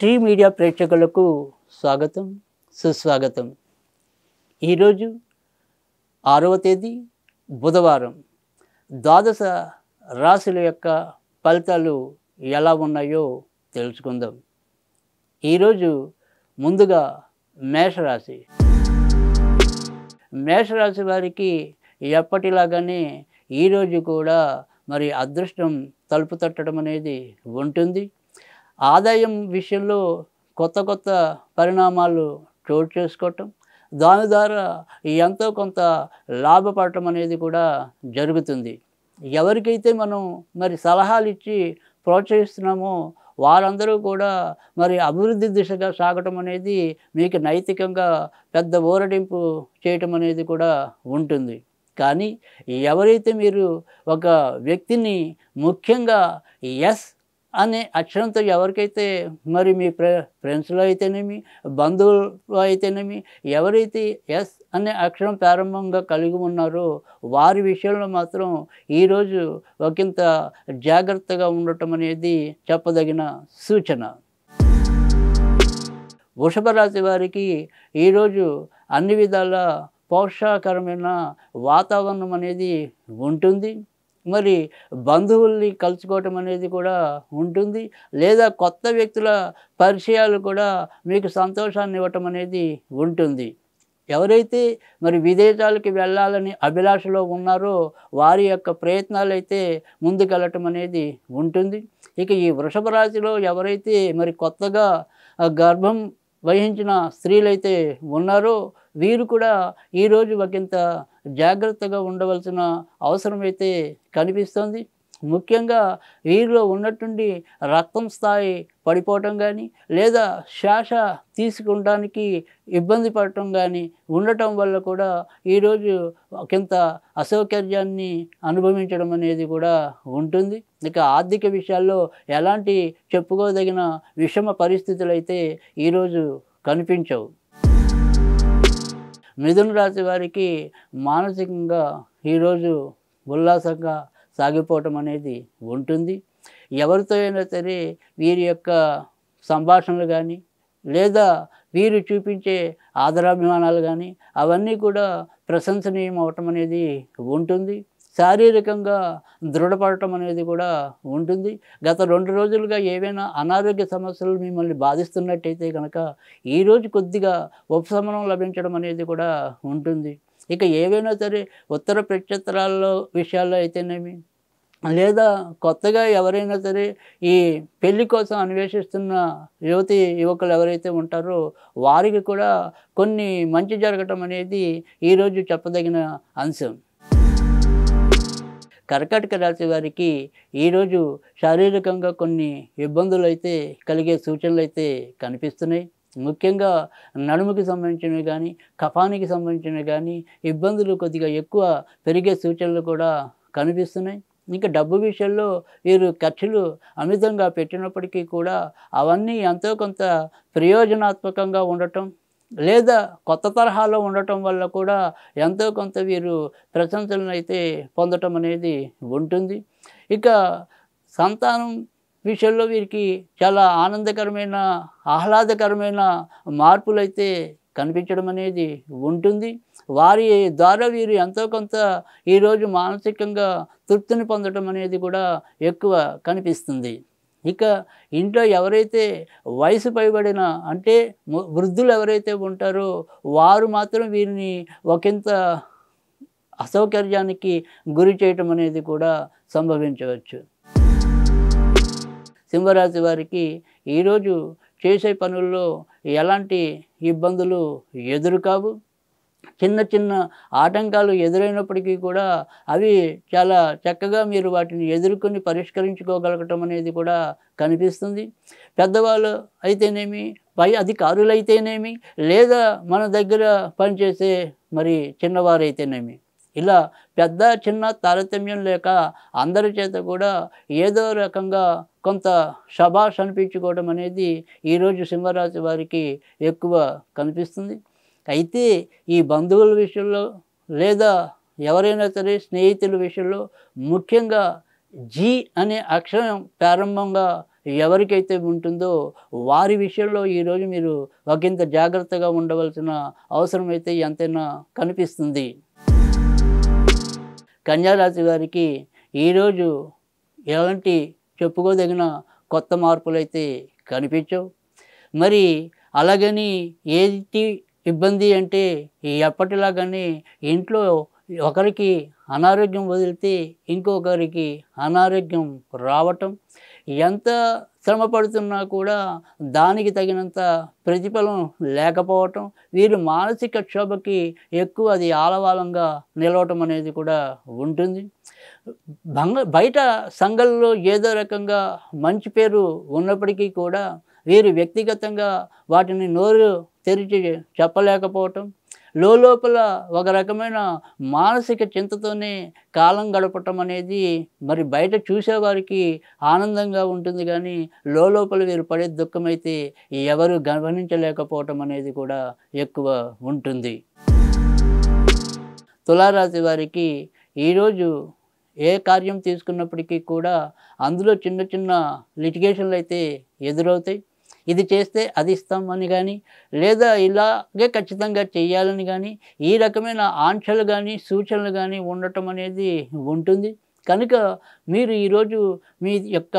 Tea media ప్రేక్షకులకు స్వాగతం సుస్వాగతం. ఈరోజు 6వ తేదీ బుధవారం. ద్వాదశ రాశుల యొక్క ఫలితాలు ఎలా ఉన్నాయో తెలుసుకుందాం. ఈరోజు ముందుగా మేషరాశి. మేషరాశి వారికి ఎప్పటిలాగానే ఈరోజు కూడా మరి అదృష్టం తలుపు తట్టడం అనేది ఉంటుంది. ఆదాయం విషయంలో కొత్త పరిణామాలు చోటు చేసుకోవటం, దాని ద్వారా ఎంతో కొంత లాభపడటం అనేది కూడా జరుగుతుంది. ఎవరికైతే మనం మరి సలహాలు ఇచ్చి ప్రోత్సహిస్తున్నామో వారందరూ కూడా మరి అభివృద్ధి దిశగా సాగటం అనేది మీకు నైతికంగా పెద్ద ఊరడింపు చేయటం అనేది కూడా ఉంటుంది. కానీ ఎవరైతే మీరు ఒక వ్యక్తిని ముఖ్యంగా ఎస్ అనే అక్షరంతో ఎవరికైతే మరి మీ ఫ్రెండ్స్లో అయితేనేమి, బంధువులు అయితేనేమి, ఎవరైతే ఎస్ అనే అక్షరం ప్రారంభంగా కలిగి ఉన్నారో వారి విషయంలో మాత్రం ఈరోజు ఒకంత జాగ్రత్తగా ఉండటం అనేది చెప్పదగిన సూచన. వృషభ రాశి వారికి ఈరోజు అన్ని విధాల పోషాకరమైన వాతావరణం అనేది ఉంటుంది. మరి బంధువుల్ని కలుసుకోవటం అనేది కూడా ఉంటుంది, లేదా కొత్త వ్యక్తుల పరిచయాలు కూడా మీకు సంతోషాన్ని ఇవ్వటం అనేది ఉంటుంది. ఎవరైతే మరి విదేశాలకి వెళ్ళాలని అభిలాషలో ఉన్నారో వారి యొక్క ప్రయత్నాలు అయితే ముందుకెళ్ళటం అనేది ఉంటుంది. ఇక ఈ వృషభ రాశిలో ఎవరైతే మరి కొత్తగా గర్భం వహించిన స్త్రీలైతే ఉన్నారో వీరు కూడా ఈరోజు ఒకంత జాగ్రత్తగా ఉండవలసిన అవసరం అయితే కనిపిస్తుంది. ముఖ్యంగా వీరిలో ఉన్నటువంటి రక్తం స్థాయి పడిపోవటం కానీ, లేదా శ్వాస తీసుకుంటానికి ఇబ్బంది పడటం కానీ ఉండటం వల్ల కూడా ఈరోజు ఒకంత అసౌకర్యాన్ని అనుభవించడం అనేది కూడా ఉంటుంది. ఇక ఆర్థిక విషయాల్లో ఎలాంటి చెప్పుకోదగిన విషమ పరిస్థితులు అయితే ఈరోజు కనిపించవు. మిథున రాశి వారికి మానసికంగా ఈరోజు ఉల్లాసంగా సాగిపోవటం అనేది ఉంటుంది. ఎవరితో అయినా సరే వీరి యొక్క సంభాషణలు కానీ, లేదా వీరు చూపించే ఆదరాభిమానాలు కానీ అవన్నీ కూడా ప్రశంసనీయం అవటం అనేది ఉంటుంది. శారీరకంగా దృఢపడటం అనేది కూడా ఉంటుంది. గత 2 రోజులుగా ఏవైనా అనారోగ్య సమస్యలు మిమ్మల్ని బాధిస్తున్నట్టయితే కనుక ఈరోజు కొద్దిగా ఉపశమనం లభించడం అనేది కూడా ఉంటుంది. ఇక ఏవైనా సరే ఉత్తర ప్రత్యుత్తరాల్లో విషయాల్లో అయితేనేమి, లేదా కొత్తగా ఎవరైనా సరే ఈ పెళ్లి కోసం అన్వేషిస్తున్న యువకులు ఎవరైతే ఉంటారో వారికి కూడా కొన్ని మంచి జరగటం అనేది ఈరోజు చెప్పదగిన అంశం. కర్కాటక రాశి వారికి ఈరోజు శారీరకంగా కొన్ని ఇబ్బందులు అయితే కలిగే సూచనలు అయితే కనిపిస్తున్నాయి. ముఖ్యంగా నడుముకి సంబంధించినవి కానీ, కఫానికి సంబంధించినవి కానీ ఇబ్బందులు కొద్దిగా ఎక్కువ పెరిగే సూచనలు కూడా కనిపిస్తున్నాయి. ఇంకా డబ్బు విషయంలో వీరు ఖర్చులు అమితంగా పెట్టినప్పటికీ కూడా అవన్నీ ఎంతో కొంత ప్రయోజనాత్మకంగా ఉండటం, లేదా కొత్త తరహాలో ఉండటం వల్ల కూడా ఎంతో కొంత వీరు ప్రశంసలను అయితే పొందటం అనేది ఉంటుంది. ఇక సంతానం విషయంలో వీరికి చాలా ఆనందకరమైన, ఆహ్లాదకరమైన మార్పులు అయితే కనిపించడం అనేది ఉంటుంది. వారి ద్వారా వీరు ఎంతో కొంత ఈరోజు మానసికంగా తృప్తిని పొందడం అనేది కూడా ఎక్కువ కనిపిస్తుంది. ఇక ఇంట్లో ఎవరైతే వయసు పైబడిన అంటే వృద్ధులు ఎవరైతే ఉంటారో వారు మాత్రం వీరిని ఒకంత అసౌకర్యానికి గురి చేయటం అనేది కూడా సంభవించవచ్చు. సింహరాశి వారికి ఈరోజు చేసే పనుల్లో ఎలాంటి ఇబ్బందులు ఎదురుకావు. చిన్న ఆటంకాలు ఎదురైనప్పటికీ కూడా అవి చాలా చక్కగా మీరు వాటిని ఎదుర్కొని పరిష్కరించుకోగలగటం అనేది కూడా కనిపిస్తుంది. పెద్దవాళ్ళు అయితేనేమి, పై అధికారులైతేనేమి, లేదా మన దగ్గర పనిచేసే మరి చిన్నవారైతేనేమి, ఇలా పెద్ద చిన్న తారతమ్యం లేక అందరి చేత కూడా ఏదో రకంగా కొంత శభాష్ అనిపించుకోవడం అనేది ఈరోజు సింహరాశి వారికి ఎక్కువ కనిపిస్తుంది. అయితే ఈ బంధువుల విషయంలో, లేదా ఎవరైనా సరే స్నేహితుల విషయంలో ముఖ్యంగా జీ అనే అక్షరం ప్రారంభంగా ఎవరికైతే ఉంటుందో వారి విషయంలో ఈరోజు మీరు ఒకంత జాగ్రత్తగా ఉండవలసిన అవసరం అయితే ఎంతైనా కనిపిస్తుంది. కన్యా రాశి వారికి ఈరోజు ఎలాంటి చెప్పుకోదగిన కొత్త మార్పులైతే కనిపించవు. మరి అలాగని ఏంటి ఇబ్బంది అంటే ఎప్పటిలాగానే ఇంట్లో ఒకరికి అనారోగ్యం వదిలితే ఇంకొకరికి అనారోగ్యం రావటం, ఎంత శ్రమ పడుతున్నా కూడా దానికి తగినంత ప్రతిఫలం లేకపోవటం, వీరు మానసిక క్షోభకి ఎక్కువ అది ఆలవాలంగా నిలవటం అనేది కూడా ఉంటుంది. బయట సంఘంలో ఏదో రకంగా మంచి పేరు ఉన్నప్పటికీ కూడా వీరు వ్యక్తిగతంగా వాటిని నోరు తెరిచి చెప్పలేకపోవటం, లోపల ఒక రకమైన మానసిక చింతతోనే కాలం గడపటం అనేది మరి బయట చూసేవారికి ఆనందంగా ఉంటుంది, కానీ లోపల వీరు పడే దుఃఖమైతే ఎవరు గమనించలేకపోవటం అనేది కూడా ఎక్కువ ఉంటుంది. తులారాశి వారికి ఈరోజు ఏ కార్యం తీసుకున్నప్పటికీ కూడా అందులో చిన్న చిన్న లిటిగేషన్లు అయితే ఎదురవుతాయి. ఇది చేస్తే అది ఇస్తామని కానీ, లేదా ఇలాగే ఖచ్చితంగా చేయాలని కానీ, ఈ రకమైన ఆంక్షలు కానీ సూచనలు కానీ ఉండటం అనేది ఉంటుంది. కనుక మీరు ఈరోజు మీ యొక్క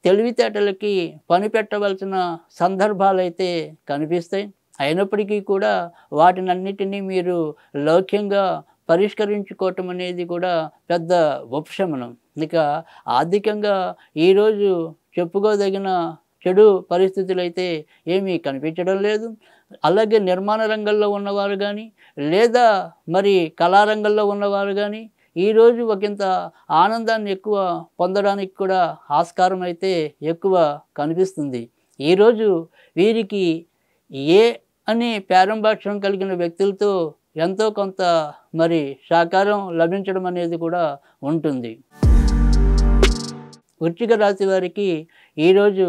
తెలివితేటలకి పని పెట్టవలసిన సందర్భాలైతే కనిపిస్తాయి. అయినప్పటికీ కూడా వాటినన్నిటినీ మీరు లౌక్యంగా పరిష్కరించుకోవటం అనేది కూడా పెద్ద ఉపశమనం. ఇక ఆర్థికంగా ఈరోజు చెప్పుకోదగిన చెడు పరిస్థితులు అయితే ఏమీ కనిపించడం లేదు. అలాగే నిర్మాణ రంగంలో ఉన్నవారు కానీ, లేదా మరి కళారంగంలో ఉన్నవారు కానీ ఈరోజు ఒకంత ఆనందాన్ని ఎక్కువ పొందడానికి కూడా ఆస్కారం అయితే ఎక్కువ కనిపిస్తుంది. ఈరోజు వీరికి ఏ అనే ప్రారంభాక్షరం కలిగిన వ్యక్తులతో ఎంతో కొంత మరి సహకారం లభించడం అనేది కూడా ఉంటుంది. వృశ్చిక రాశి వారికి ఈరోజు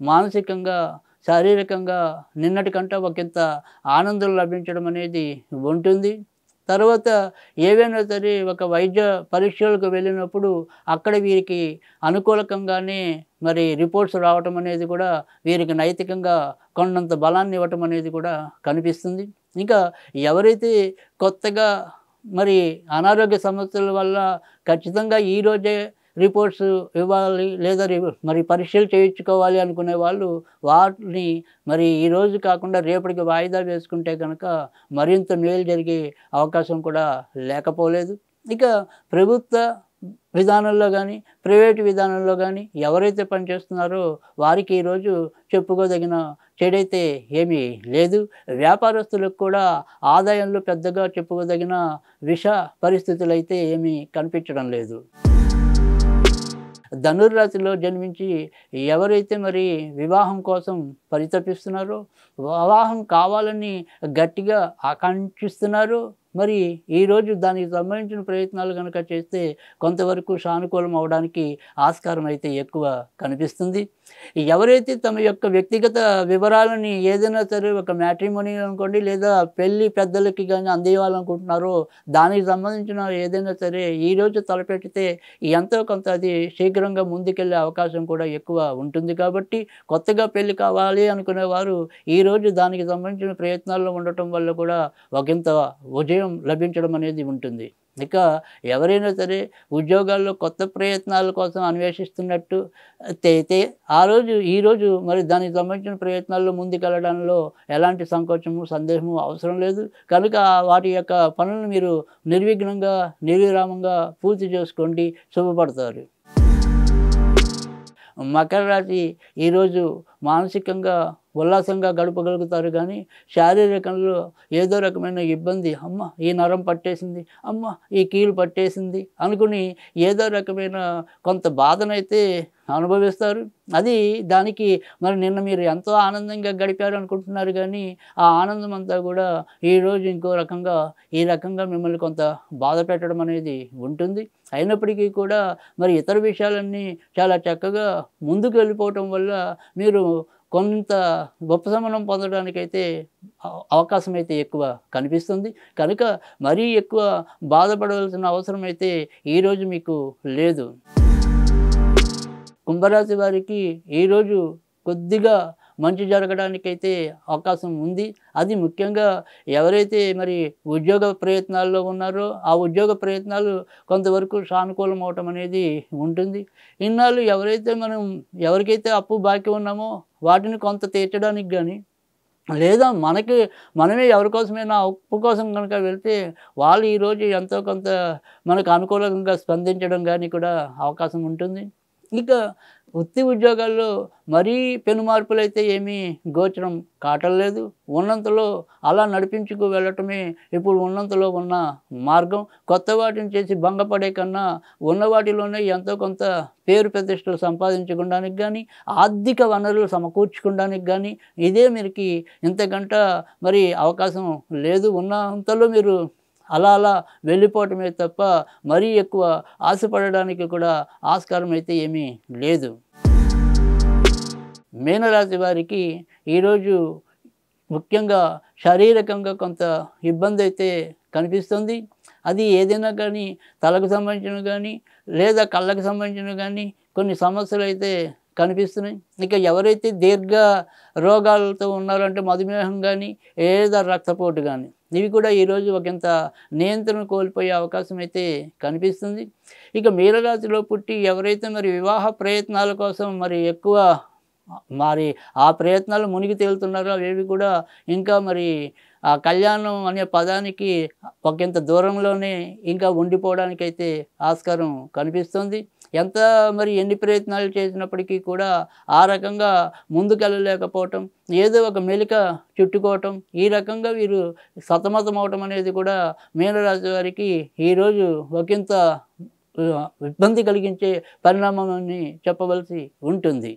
మానసికంగా శారీరకంగా నిన్నటి కంటే ఒకంత ఆనందం లభించడం అనేది ఉంటుంది. తర్వాత ఏవైనా సరే ఒక వైద్య పరీక్షలకు వెళ్ళినప్పుడు అక్కడ వీరికి అనుకూలకంగానే మరి రిపోర్ట్స్ రావటం అనేది కూడా వీరికి నైతికంగా కొండంత బలాన్ని ఇవ్వటం అనేది కూడా కనిపిస్తుంది. ఇంకా ఎవరైతే కొత్తగా మరి అనారోగ్య సమస్యల వల్ల ఖచ్చితంగా ఈరోజే రిపోర్ట్స్ ఇవ్వాలి, లేదా మరి పరీక్షలు చేయించుకోవాలి అనుకునే వాళ్ళు వాటిని మరి ఈరోజు కాకుండా రేపటికి వాయిదా వేసుకుంటే కనుక మరింత మేలు జరిగే అవకాశం కూడా లేకపోలేదు. ఇక ప్రభుత్వ విధానంలో కానీ ప్రైవేటు విధానంలో కానీ ఎవరైతే పనిచేస్తున్నారో వారికి ఈరోజు చెప్పుకోదగిన చెడైతే ఏమీ లేదు. వ్యాపారస్తులకు కూడా ఆదాయంలో పెద్దగా చెప్పుకోదగిన విష పరిస్థితులు అయితే ఏమీ కనిపించడం లేదు. ధనుర్రాశిలో జన్మించి ఎవరైతే మరి వివాహం కోసం పరితపిస్తున్నారో, వివాహం కావాలని గట్టిగా ఆకాంక్షిస్తున్నారో, మరి ఈరోజు దానికి సంబంధించిన ప్రయత్నాలు కనుక చేస్తే కొంతవరకు సానుకూలం అవడానికి ఆస్కారం అయితే ఎక్కువ కనిపిస్తుంది. ఎవరైతే తమ యొక్క వ్యక్తిగత వివరాలని ఏదైనా సరే ఒక మ్యాట్రిమోనీ అనుకోండి, లేదా పెళ్ళి పెద్దలకి కానీ అందివ్వాలనుకుంటున్నారో దానికి సంబంధించిన ఏదైనా సరే ఈరోజు తలపెట్టితే ఎంతో కొంత అది శీఘ్రంగా ముందుకెళ్ళే అవకాశం కూడా ఎక్కువ ఉంటుంది. కాబట్టి కొత్తగా పెళ్ళి కావాలి అనుకునే వారు ఈరోజు దానికి సంబంధించిన ప్రయత్నాల్లో ఉండటం వల్ల కూడా ఒకంత విజయం లభించడం అనేది ఉంటుంది. ఇక ఎవరైనా సరే ఉద్యోగాల్లో కొత్త ప్రయత్నాల కోసం అన్వేషిస్తున్నట్టు అయితే ఈరోజు మరి దానికి సంబంధించిన ప్రయత్నాల్లో ముందుకెళ్ళడంలో ఎలాంటి సంకోచము సందేహము అవసరం లేదు. కనుక వాటి యొక్క పనులను మీరు నిర్విఘ్నంగా నిర్విరామంగా పూర్తి చేసుకోండి, శుభపడతారు. మకర రాశి ఈరోజు మానసికంగా ఉల్లాసంగా గడపగలుగుతారు, కానీ శారీరకంలో ఏదో రకమైన ఇబ్బంది, అమ్మ ఈ నరం పట్టేసింది, అమ్మ ఈ కీలు పట్టేసింది అనుకుని ఏదో రకమైన కొంత బాధనైతే అనుభవిస్తారు. అది దానికి మరి నిన్న మీరు ఎంతో ఆనందంగా గడిపారు అనుకుంటున్నారు, కానీ ఆ ఆనందం అంతా కూడా ఈరోజు ఇంకో రకంగా ఈ రకంగా మిమ్మల్ని కొంత బాధ పెట్టడం అనేది ఉంటుంది. అయినప్పటికీ కూడా మరి ఇతర విషయాలన్నీ చాలా చక్కగా ముందుకు వెళ్ళిపోవటం వల్ల మీరు కొంత ఉపశమనం పొందడానికైతే అవకాశం అయితే ఎక్కువ కనిపిస్తుంది. కనుక మరీ ఎక్కువ బాధపడవలసిన అవసరం అయితే ఈరోజు మీకు లేదు. కుంభరాశి వారికి ఈరోజు కొద్దిగా మంచి జరగడానికైతే అవకాశం ఉంది. అది ముఖ్యంగా ఎవరైతే మరి ఉద్యోగ ప్రయత్నాల్లో ఉన్నారో ఆ ఉద్యోగ ప్రయత్నాలు కొంతవరకు సానుకూలం అవటం అనేది ఉంటుంది. ఇన్నాళ్ళు ఎవరికైతే అప్పు బాకీ ఉన్నామో వాటిని కొంత తీర్చడానికి గానీ, లేదా మనమే ఎవరి కోసమైనా అప్పు కోసం కనుక వెళ్తే వాళ్ళు ఈరోజు ఎంతో కొంత మనకు అనుకూలంగా స్పందించడం గానీ కూడా అవకాశం ఉంటుంది. ఇక వృత్తి ఉద్యోగాల్లో మరీ పెను మార్పులైతే ఏమీ గోచరం కావట్లేదు. ఉన్నంతలో అలా నడిపించుకు వెళ్ళటమే ఇప్పుడు ఉన్నంతలో ఉన్న మార్గం. కొత్త వాటిని చేసి భంగపడే కన్నా ఉన్న వాటిలోనే ఎంతో కొంత పేరు ప్రతిష్టలు సంపాదించుకోవడానికి కానీ, ఆర్థిక వనరులు సమకూర్చుకోవడానికి కానీ ఇదే మీరికి ఇంతకంట మరి అవకాశం లేదు. ఉన్నంతలో మీరు అలా వెళ్ళిపోవటమే తప్ప మరీ ఎక్కువ ఆశపడడానికి కూడా ఆస్కారం అయితే ఏమీ లేదు. మీనరాశి వారికి ఈరోజు ముఖ్యంగా శారీరకంగా కొంత ఇబ్బంది అయితే కనిపిస్తుంది. అది ఏదైనా కానీ తలకు సంబంధించినవి కానీ, లేదా కళ్ళకు సంబంధించినవి కానీ కొన్ని సమస్యలు అయితే కనిపిస్తున్నాయి. ఇక ఎవరైతే దీర్ఘ రోగాలతో ఉన్నారో అంటే మధుమేహం కానీ, లేదా రక్తపోటు కానీ ఇవి కూడా ఈరోజు ఒకంత నియంత్రణ కోల్పోయే అవకాశం అయితే కనిపిస్తుంది. ఇక మీనరాశిలో పుట్టి ఎవరైతే మరి వివాహ ప్రయత్నాల కోసం మరి ఎక్కువ ఆ ప్రయత్నాలు మునిగి తేలుతున్నారో అవేవి కూడా ఇంకా మరి ఆ కళ్యాణం అనే పదానికి ఒకంత దూరంలోనే ఇంకా ఉండిపోవడానికైతే ఆస్కారం కనిపిస్తుంది. ఎంత మరి ఎన్ని ప్రయత్నాలు చేసినప్పటికీ కూడా ఆ రకంగా ముందుకెళ్ళలేకపోవటం, ఏదో ఒక మెలిక చుట్టుకోవటం, ఈ రకంగా వీరు సతమతం అవటం అనేది కూడా మీనరాశి వారికి ఈరోజు ఒకంత ఇబ్బంది కలిగించే పరిణామం అని చెప్పవలసి ఉంటుంది.